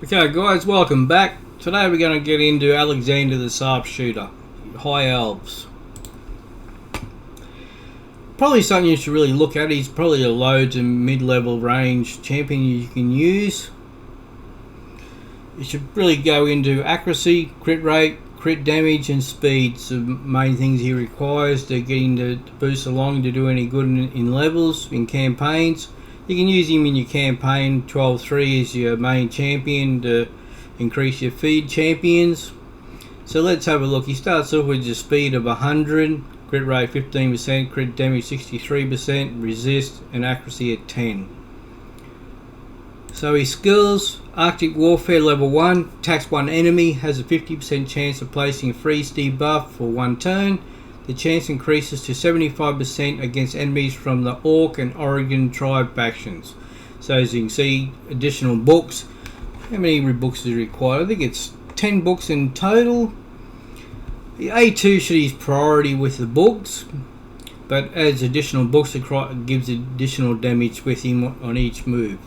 Okay guys, welcome back. Today we're going to get into Alexander the Sharpshooter, High Elves. Probably something you should really look at. He's probably a low to mid-level range champion you can use. You should really go into accuracy, crit rate, crit damage and speed. It's the main things he requires to get him to boost along to do any good in levels, in campaigns. You can use him in your campaign. 12-3 is your main champion to increase your feed champions. So let's have a look. He starts off with your speed of 100, crit rate 15%, crit damage 63%, resist and accuracy at 10. So his skills: Arctic Warfare level 1, attacks one enemy, has a 50% chance of placing a freeze debuff for one turn. The chance increases to 75% against enemies from the Orc and Ogryn tribe factions. So as you can see, additional books. How many books is required? I think it's 10 books in total. The A2 should be his priority with the books, but as additional books, it gives additional damage with him on each move.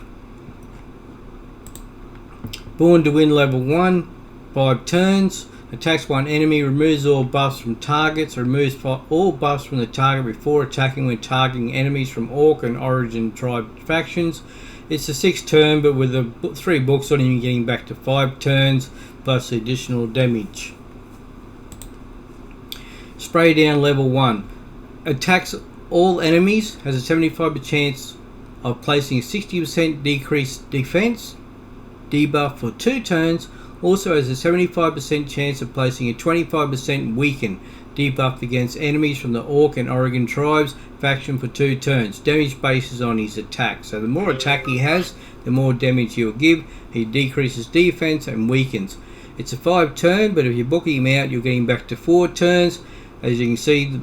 Born to Win level 1, 5 turns. Attacks one enemy, removes all buffs from targets, removes all buffs from the target before attacking when targeting enemies from Orc and Origin tribe factions. It's a 6th turn, but with the 3 books on him, you're getting back to 5 turns plus additional damage. Spray Down level 1. Attacks all enemies, has a 75% chance of placing a 60% decreased defense, debuff for 2 turns. Also has a 75% chance of placing a 25% weaken debuff against enemies from the Orc and Ogryn tribes faction for 2 turns. Damage bases on his attack. So the more attack he has, the more damage he'll give. He decreases defense and weakens. It's a 5 turn, but if you book him out, you're getting back to 4 turns. As you can see,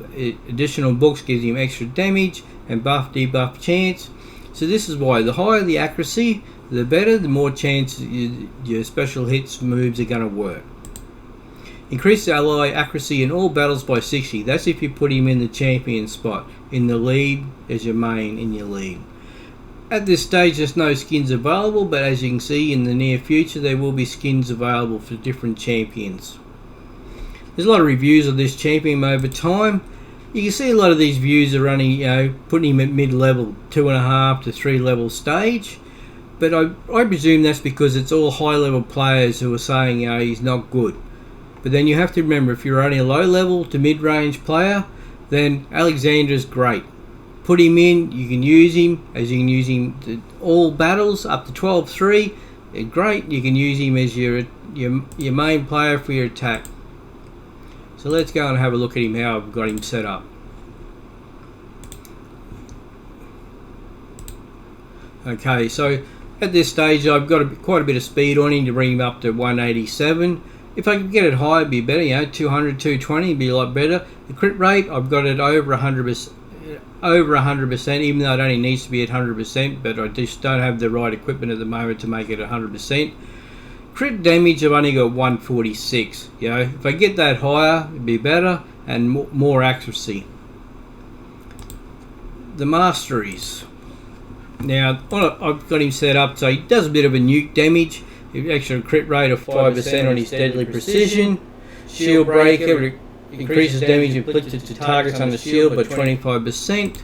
additional books gives him extra damage and buff debuff chance. So this is why the higher the accuracy, the better, the more chance your special hits moves are going to work. Increase ally accuracy in all battles by 60. That's if you put him in the champion spot, in the lead as your main in your lead. At this stage there's no skins available, but as you can see in the near future there will be skins available for different champions. There's a lot of reviews of this champion over time. You can see a lot of these views are running, putting him at mid-level, 2.5 to 3 level stage. But I presume that's because it's all high-level players who are saying, he's not good. But then you have to remember, if you're only a low-level to mid-range player, then Alexander's great. Put him in, you can use him, as you can use him to all battles, up to 12-3. Great, you can use him as your main player for your attack. So let's go and have a look at him, how I've got him set up. Okay, so at this stage I've got quite a bit of speed on him to bring him up to 187. If I could get it higher it'd be better, 200, 220 would be a lot better. The crit rate, I've got it over 100%, even though it only needs to be at 100%, but I just don't have the right equipment at the moment to make it 100%. Crit damage I've only got 146. If I get that higher it'd be better, and more accuracy. The masteries. Now I've got him set up so he does a bit of a nuke damage, extra crit rate of 5% on his deadly precision. Shield breaker increases damage inflicted to targets under shield by 25%.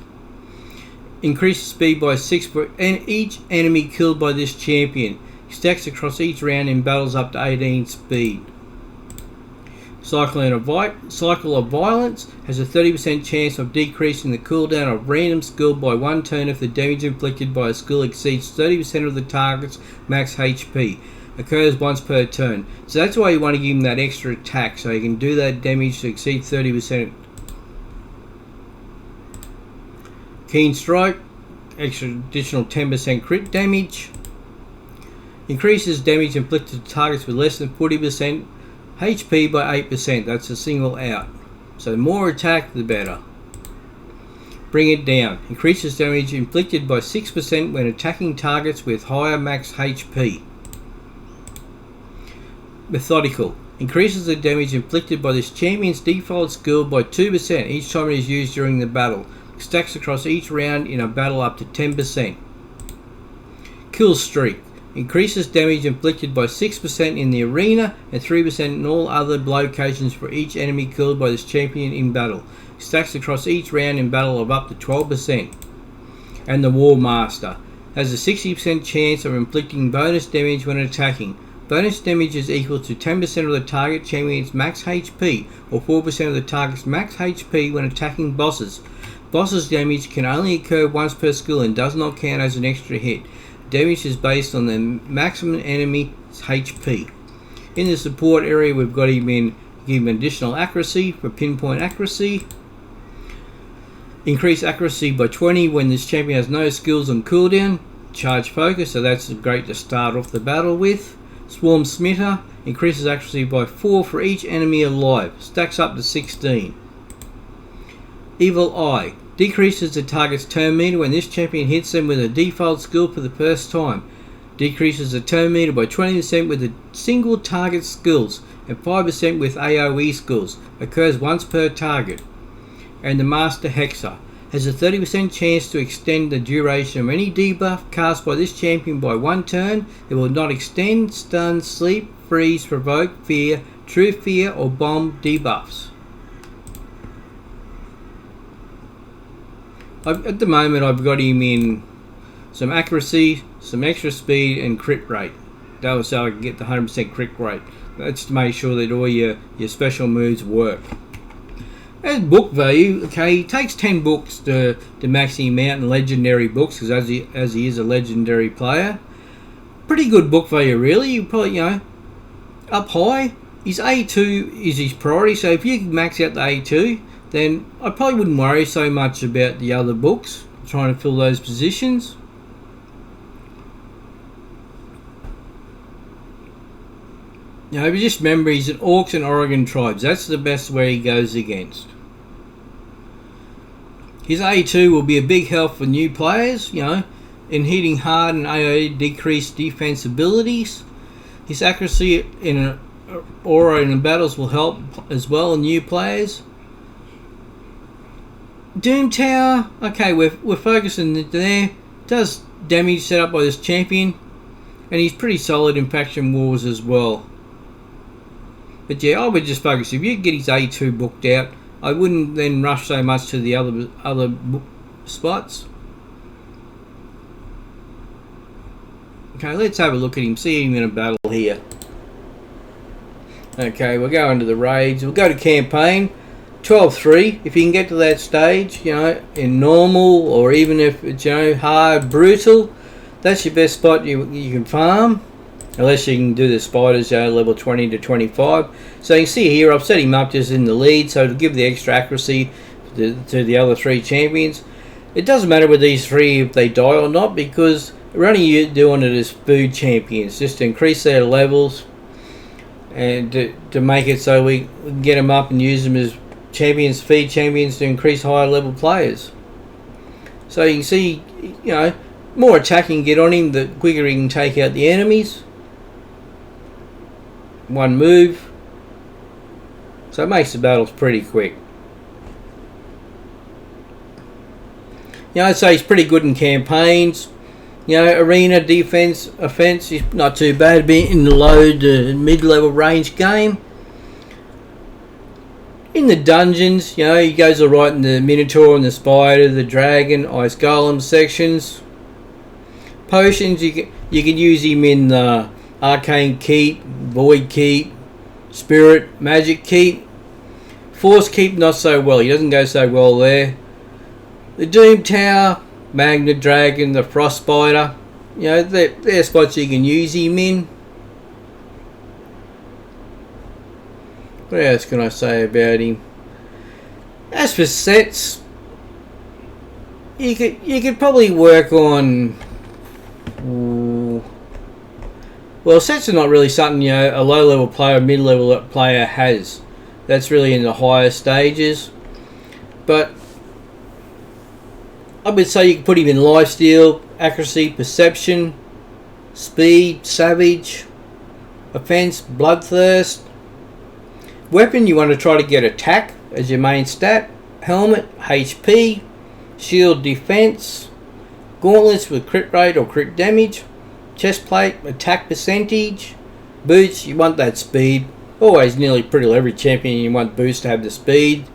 Increases speed by 6 for each enemy killed by this champion. Stacks across each round in battles up to 18 speed. Cycle of Violence has a 30% chance of decreasing the cooldown of random skill by 1 turn if the damage inflicted by a skill exceeds 30% of the target's max HP. Occurs once per turn. So that's why you want to give him that extra attack, so you can do that damage to exceed 30%. Keen Strike, additional 10% crit damage. Increases damage inflicted to targets with less than 40% HP by 8%. That's a single out. So the more attack, the better. Bring It Down. Increases damage inflicted by 6% when attacking targets with higher max HP. Methodical. Increases the damage inflicted by this champion's default skill by 2% each time it is used during the battle. Stacks across each round in a battle up to 10%. Kill Streak. Increases damage inflicted by 6% in the arena and 3% in all other locations for each enemy killed by this champion in battle. Stacks across each round in battle of up to 12%. And the War Master has a 60% chance of inflicting bonus damage when attacking. Bonus damage is equal to 10% of the target champion's max HP or 4% of the target's max HP when attacking bosses. Bosses damage can only occur once per skill and does not count as an extra hit. Damage is based on the maximum enemy's HP. In the support area, we've got him in, give him additional accuracy for pinpoint accuracy. Increase accuracy by 20 when this champion has no skills on cooldown. Charge focus, so that's great to start off the battle with. Swarm Smitter increases accuracy by 4 for each enemy alive. Stacks up to 16. Evil Eye decreases the target's turn meter when this champion hits them with a default skill for the first time. Decreases the turn meter by 20% with a single target skills and 5% with AoE skills. Occurs once per target. And the Master Hexer has a 30% chance to extend the duration of any debuff cast by this champion by 1 turn. It will not extend, stun, sleep, freeze, provoke, fear, true fear or bomb debuffs. At the moment I've got him in some accuracy, some extra speed and crit rate. That was so I can get the 100% crit rate. That's to make sure that all your special moves work. And book value, okay, he takes 10 books to max him out in legendary books because as he is a legendary player. Pretty good book value really. You probably, up high. His A2 is his priority, so if you max out the A2, then I probably wouldn't worry so much about the other books, trying to fill those positions. But just remember he's an Orcs and Ogryn tribes. That's the best where he goes against. His A2 will be a big help for new players, in hitting hard and AoE decreased defense abilities. His accuracy in aura in battles will help as well in new players. Doom Tower, okay, we're focusing there. Does damage set up by this champion, and he's pretty solid in faction wars as well. But yeah, I would just focus. If you get his A2 booked out, I wouldn't then rush so much to the other spots. Okay, let's have a look at him. See him in a battle here. Okay, we'll go into the raids. We'll go to campaign. 12-3, if you can get to that stage, in normal or even if it's, hard, brutal, that's your best spot you can farm. Unless you can do the spiders, level 20 to 25. So you can see here, I've set him up just in the lead, so to give the extra accuracy to the other 3 champions. It doesn't matter with these 3 if they die or not, because we're only doing it as food champions, just to increase their levels and to make it so we can get them up and use them as champions, feed champions to increase higher level players. So you can see, more attacking get on him, the quicker he can take out the enemies. One move. So it makes the battles pretty quick. I'd say he's pretty good in campaigns. Arena defense, offense is not too bad, being in the low to mid-level range game. In the dungeons, he goes alright in the Minotaur and the Spider, the Dragon, Ice Golem sections. Potions, you can use him in the Arcane Keep, Void Keep, Spirit, Magic Keep. Force Keep, not so well. He doesn't go so well there. The Doom Tower, Magna Dragon, the Frost Spider. They're spots you can use him in. What else can I say about him? As for sets, you could probably work on. Well, sets are not really something a low level player, mid level player has. That's really in the higher stages. But I would say you can put him in lifesteal, accuracy, perception, speed, savage, offense, bloodthirst. Weapon, you want to try to get attack as your main stat, helmet, HP, shield defense, gauntlets with crit rate or crit damage, chest plate, attack percentage. Boots, you want that speed. Always, nearly pretty well every champion you want boots to have the speed.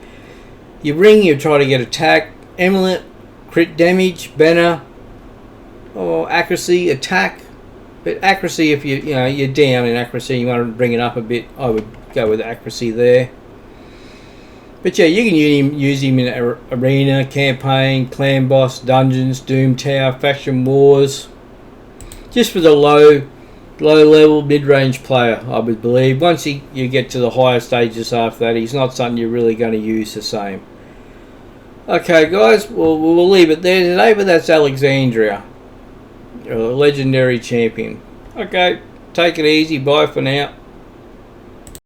Your ring, you try to get attack. Amulet, crit damage, banner, or accuracy, attack. But accuracy, if you're down in accuracy, you want to bring it up a bit, I would go with accuracy there. But yeah, you can use him in arena, campaign, clan boss, dungeons, doom tower, faction wars. Just for the low level mid-range player, I would believe. Once you get to the higher stages after that, he's not something you're really going to use the same. Okay guys, we'll leave it there today, but that's Alexandria, a legendary champion. Okay, take it easy, bye for now.